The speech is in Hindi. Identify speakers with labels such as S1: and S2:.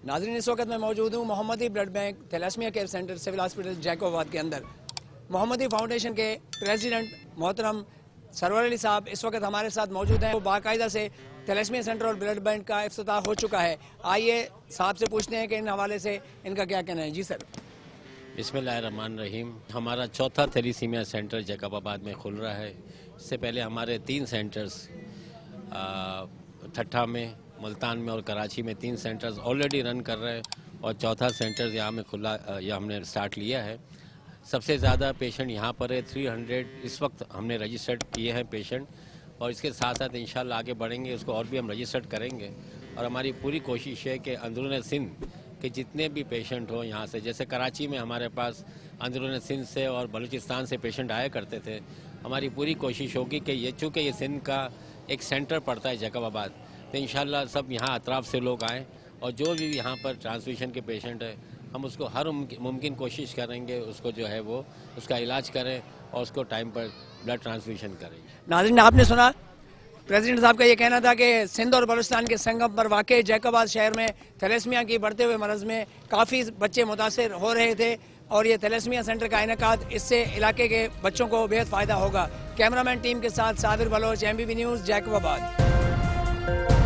S1: नाज़रीन, इस वक्त मैं मौजूद हूँ Mohammadi blood bank thalassemia care centre civil hospital Jacobabad के अंदर। मोहम्मदी फाउंडेशन के प्रेसिडेंट मोहतरम सरवर अली साहब इस वक्त हमारे साथ मौजूद हैं। वो बाकायदा से थैलेसीमिया सेंटर और ब्लड बैंक का इफ्तिताह हो चुका है। आइए साहब से पूछते हैं कि इन हवाले से इनका क्या कहना है। जी सर।
S2: बिस्मिल्लाहिर्रहमानिर्रहीम। हमारा चौथा थैलेसीमिया सेंटर जैकोबाद में खुल रहा है। इससे पहले हमारे 3 सेंटर्स ठट्ठा में, मुल्तान में और कराची में 3 सेंटर्स ऑलरेडी रन कर रहे हैं और चौथा सेंटर यहाँ में खुला या हमने स्टार्ट लिया है। सबसे ज़्यादा पेशेंट यहाँ पर है, 300 इस वक्त हमने रजिस्टर्ड किए हैं पेशेंट, और इसके साथ साथ इंशाल्लाह आगे बढ़ेंगे, उसको और भी हम रजिस्टर्ड करेंगे। और हमारी पूरी कोशिश है कि अंदरून सिंध के जितने भी पेशेंट हो यहाँ से, जैसे कराची में हमारे पास अंदरून सिंध से और बलूचिस्तान से पेशेंट आया करते थे, हमारी पूरी कोशिश होगी कि ये चूँकि ये सिंध का एक सेंटर पड़ता है जैकोबाद, तो इंशाल्लाह सब यहाँ अतराफ़ से लोग आएँ और जो भी यहाँ पर ट्रांसमिशन के पेशेंट है हम उसको हर मुमकिन कोशिश करेंगे उसको जो है वो उसका इलाज करें और उसको टाइम पर ब्लड ट्रांसफ्यूशन करें।
S1: नाज़रीन, आपने सुना प्रेसिडेंट साहब का ये कहना था कि सिंध और बलूचिस्तान के संगम पर वाक़ जैकोबाद शहर में थैलेसीमिया की बढ़ते हुए मरज़ में काफ़ी बच्चे मुतासर हो रहे थे और ये थैलेसीमिया सेंटर का इनेकाद इससे इलाके के बच्चों को बेहद फ़ायदा होगा। कैमरामैन टीम के साथ Sabir Bloch, MBB news, Jacobabad.